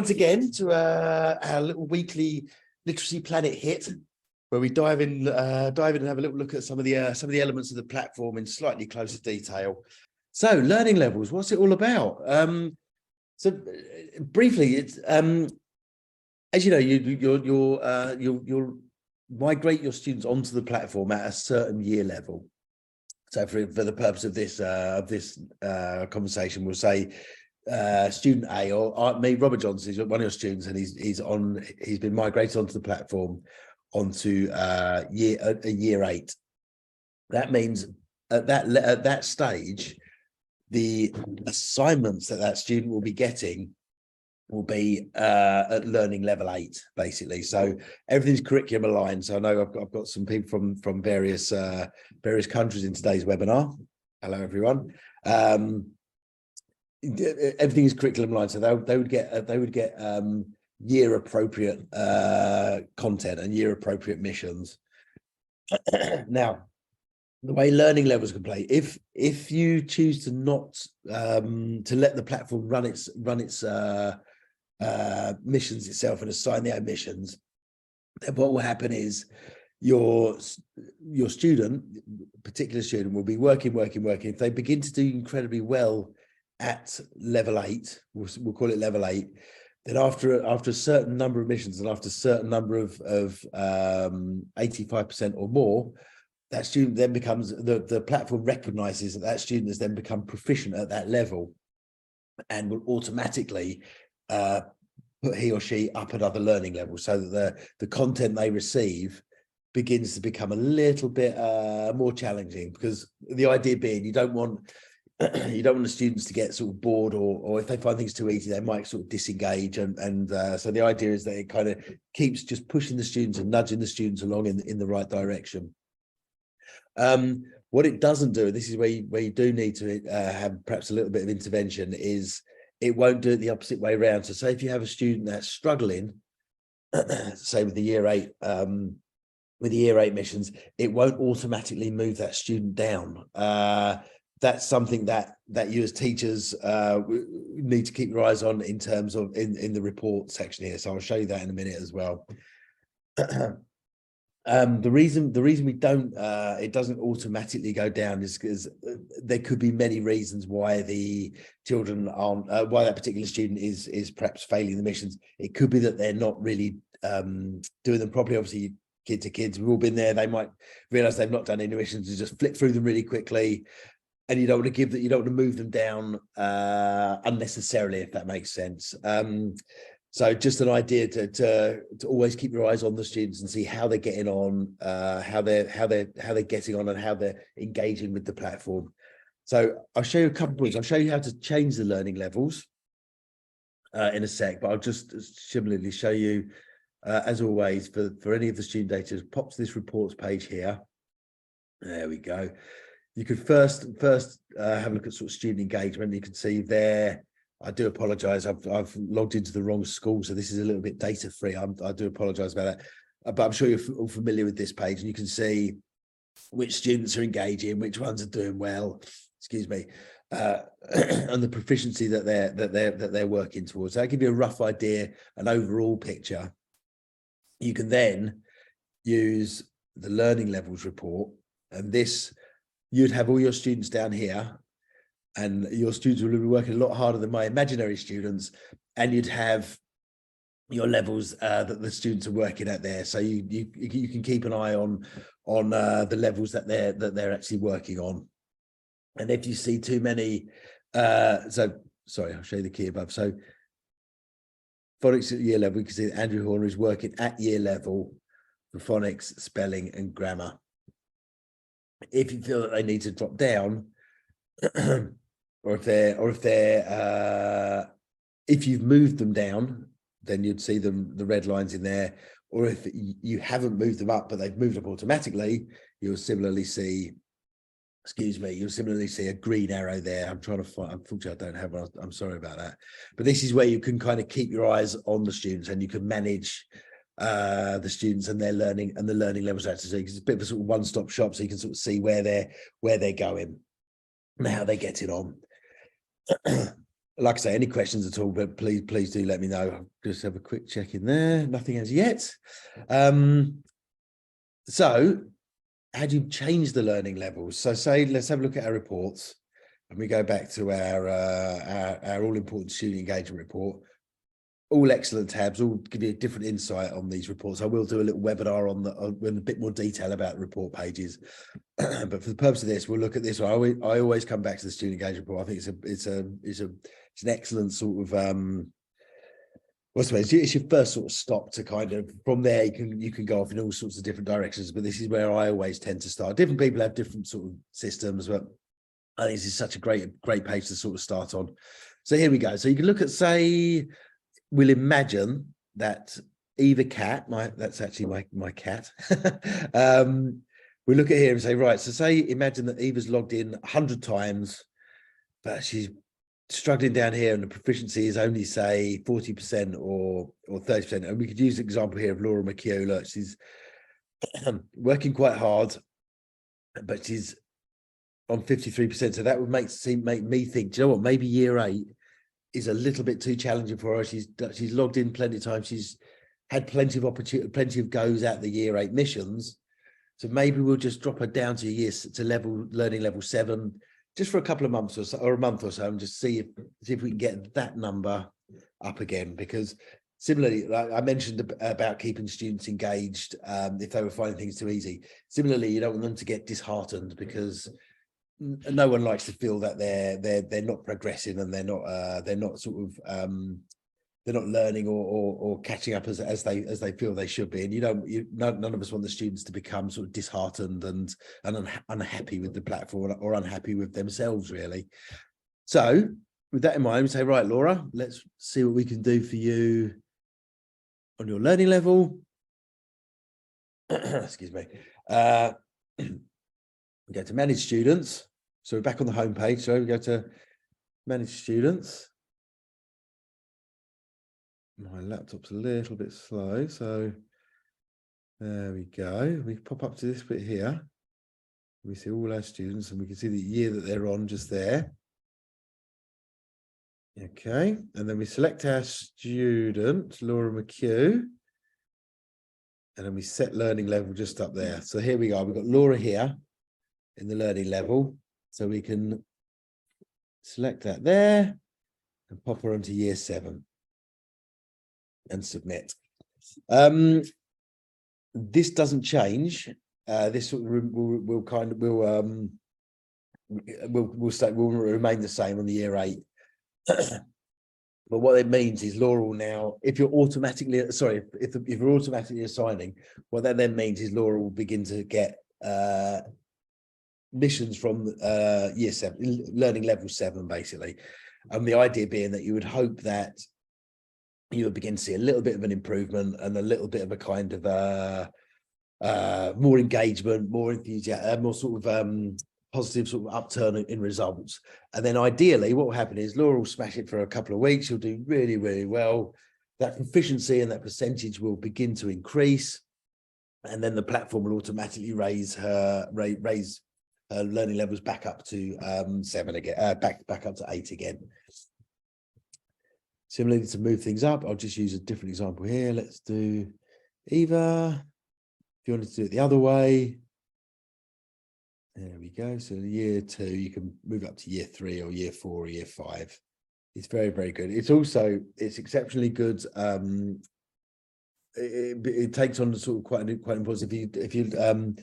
once again to our little weekly Literacy Planet hit, where we dive in and have a little look at some of the elements of the platform in slightly closer detail. So, learning levels, what's it all about? Briefly, it's as you know, you'll migrate your students onto the platform at a certain year level. So, for the purpose of this conversation, we'll say student A, or me, Robert Johnson, is one of your students, and he's been migrated onto the platform onto year 8. That means at that stage, the assignments that student will be getting will be at learning level 8, basically. So everything's curriculum aligned. So I know I've got some people from various countries in today's webinar. Hello, everyone. Everything is curriculum aligned, so they would get year appropriate content and year appropriate missions. Now, the way learning levels can play, if you choose to not to let the platform run its missions itself and assign their own missions, then what will happen is your student, particular student, will be working. If they begin to do incredibly well at level 8, we'll call it level 8, then after a certain number of missions and after a certain number of 85% or more, that student then becomes, the platform recognizes that student has then become proficient at that level and will automatically put he or she up another learning level, so that the content they receive begins to become a little bit more challenging, because the idea being you don't want the students to get sort of bored, or if they find things too easy, they might sort of disengage. And so the idea is that it kind of keeps just pushing the students and nudging the students along in the right direction. What it doesn't do, this is where you do need to have perhaps a little bit of intervention, is it won't do it the opposite way around. So say if you have a student that's struggling, say with the year 8, with the year 8 missions, it won't automatically move that student down. That's something that you as teachers need to keep your eyes on in terms of in the report section here. So I'll show you that in a minute as well. The reason we don't it doesn't automatically go down is because there could be many reasons why the children aren't why that particular student is perhaps failing the missions. It could be that they're not really doing them properly. Obviously, kid to kids, we've all been there. They might realize they've not done any missions and just flick through them really quickly. And you don't want to move them down unnecessarily, if that makes sense. So just an idea to always keep your eyes on the students and see how they're getting on, how they're getting on, and how they're engaging with the platform. So I'll show you a couple of points. I'll show you how to change the learning levels in a sec, but I'll just similarly show you, as always, for any of the student data, pop to this reports page here. There we go. You could first have a look at sort of student engagement. You can see there. I do apologise. I've logged into the wrong school, so this is a little bit data free. I do apologise about that, but I'm sure you're all familiar with this page, and you can see which students are engaging, which ones are doing well. Excuse me, and the proficiency that they're working towards. So that'll give you a rough idea, an overall picture. You can then use the learning levels report, and this. You'd have all your students down here, and your students will be working a lot harder than my imaginary students, and you'd have your levels that the students are working at there. So you can keep an eye on the levels that they're actually working on. And if you see too many, so sorry, I'll show you the key above. So phonics at year level, we can see that Andrew Horner is working at year level for phonics, spelling, and grammar. If you feel that they need to drop down, or if you've moved them down, then you'd see the red lines in there. Or if you haven't moved them up, but they've moved up automatically, you'll similarly see, you'll similarly see a green arrow there. I'm trying to find, unfortunately, I don't have one. I'm sorry about that. But this is where you can kind of keep your eyes on the students, and you can manage the students and their learning and the learning levels. Actually, because it's a bit of a sort of one-stop shop, so you can sort of see where they're going and how they're getting on. like I say, any questions at all, but please do let me know. I'll just have a quick check in there. Nothing as yet. So how do you change the learning levels? So say, let's have a look at our reports, and we go back to our all-important student engagement report. All excellent tabs, all give you a different insight on these reports. I will do a little webinar on a bit more detail about report pages. But for the purpose of this, we'll look at this. I always come back to the student engagement report. I think it's an excellent sort of what's the way? It's your first sort of stop to kind of, from there you can go off in all sorts of different directions. But this is where I always tend to start. Different people have different sort of systems, but I think this is such a great page to sort of start on. So here we go. So you can look at, say, we'll imagine that Eva Cat, that's actually my cat. We look at here and say, right, so say, imagine that Eva's logged in 100 times, but she's struggling down here and the proficiency is only, say, 40% or 30%. And we could use the example here of Laura McHugh. Look, she's working quite hard, but she's on 53%. So that would make me think, do you know what, maybe year 8 is a little bit too challenging for her. She's logged in plenty of times. She's had plenty of opportunity, plenty of goes at the year 8 missions. So maybe we'll just drop her down to learning level 7, just for a couple of months or so, or a month or so, and just see if we can get that number up again. Because similarly, like I mentioned about keeping students engaged, if they were finding things too easy. Similarly, you don't want them to get disheartened, because no one likes to feel that they're not progressing and they're not sort of they're not learning or catching up as they feel they should be. And none of us want the students to become sort of disheartened and unhappy with the platform, or unhappy with themselves, really. So with that in mind, we say, right, Laura, let's see what we can do for you on your learning level. Excuse me. We go to manage students. So we're back on the home page. So we go to manage students. My laptop's a little bit slow, so there we go. We pop up to this bit here. We see all our students, and we can see the year that they're on just there. Okay, and then we select our student, Laura McHugh, and then we set learning level just up there. So here we go. We've got Laura here in the learning level, so we can select that there and pop her onto year 7 and submit. This doesn't change. This will remain the same on the year 8. But what it means is Laura will now, if you're automatically assigning, what that then means is Laura will begin to get missions from year 7, learning level 7, basically. And the idea being that you would hope that you would begin to see a little bit of an improvement and a little bit of a kind of more engagement, more enthusiasm, more sort of positive sort of upturn in results. And then ideally what will happen is Laura will smash it for a couple of weeks. She'll do really, really well. That proficiency and that percentage will begin to increase. And then the platform will automatically raise her learning levels back up to 7 again, back up to 8 again. Similarly, to move things up, I'll just use a different example here. Let's do Eva. If you wanted to do it the other way, there we go. So year 2, you can move up to year 3 or year 4 or year 5. It's very, very good. It's exceptionally good. It takes on sort of quite important. If you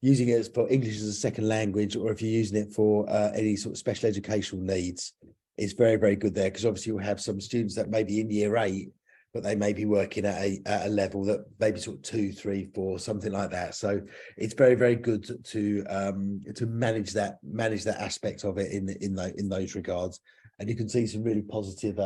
using it for English as a second language, or if you're using it for any sort of special educational needs, it's very, very good there, because obviously you'll have some students that may be in year 8, but they may be working at a level that maybe sort of 2, 3, 4, something like that. So it's very, very good to manage that aspect of it in those regards. And you can see some really positive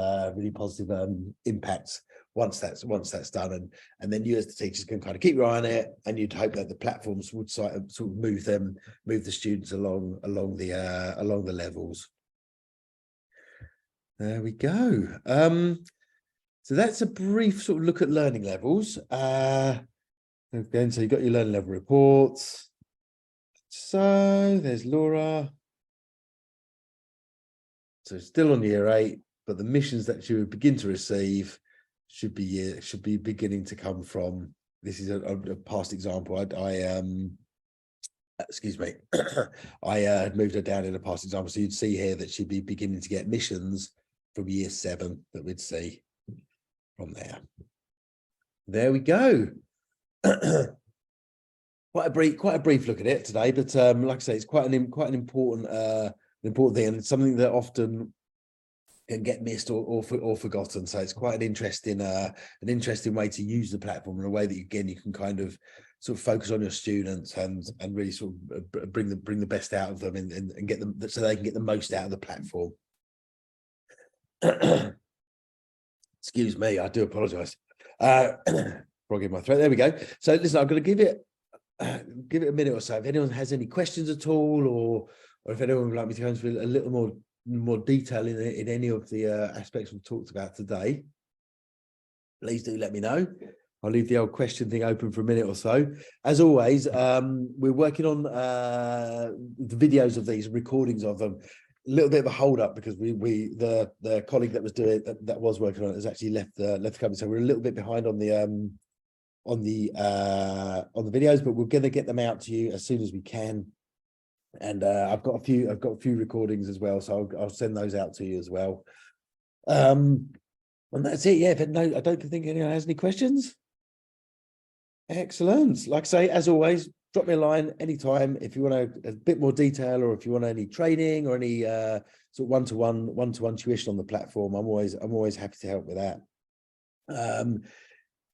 impacts once that's done. And then you as the teachers can kind of keep your eye on it, and you'd hope that the platforms would sort of move the students along the levels. There we go. So that's a brief sort of look at learning levels. Again, so you've got your learning level reports. So there's Laura. So still on year 8, but the missions that you would begin to receive should be beginning to come from. This is a past example. Excuse me, I had moved her down in a past example, so you'd see here that she'd be beginning to get missions from year 7 that we'd see from there. There we go. Quite a brief look at it today, but like I say, it's quite an important thing, and it's something that often can get missed or forgotten. So it's quite an interesting way to use the platform in a way that again you can kind of sort of focus on your students and really sort of bring the best out of them and get them so they can get the most out of the platform. Excuse me, I do apologize. Frog in my throat. There we go. So listen, I'm going to give it a minute or so. If anyone has any questions at all, or if anyone would like me to go into a little more detail in any of the aspects we've talked about today, please do let me know. I'll leave the old question thing open for a minute or so. As always, we're working on the videos of these recordings of them. A little bit of a hold up because the colleague that was doing that was working on it has actually left the company, so we're a little bit behind on the videos, but we're going to get them out to you as soon as we can. And I've got a few recordings as well, so I'll send those out to you as well. And that's it. Yeah, but no, I don't think anyone has any questions. Excellent. Like I say, as always, drop me a line anytime if you want a bit more detail, or if you want any training or any sort of one-to-one tuition on the platform. I'm always happy to help with that.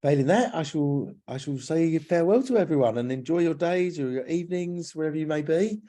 Failing that, I shall say farewell to everyone and enjoy your days or your evenings, wherever you may be.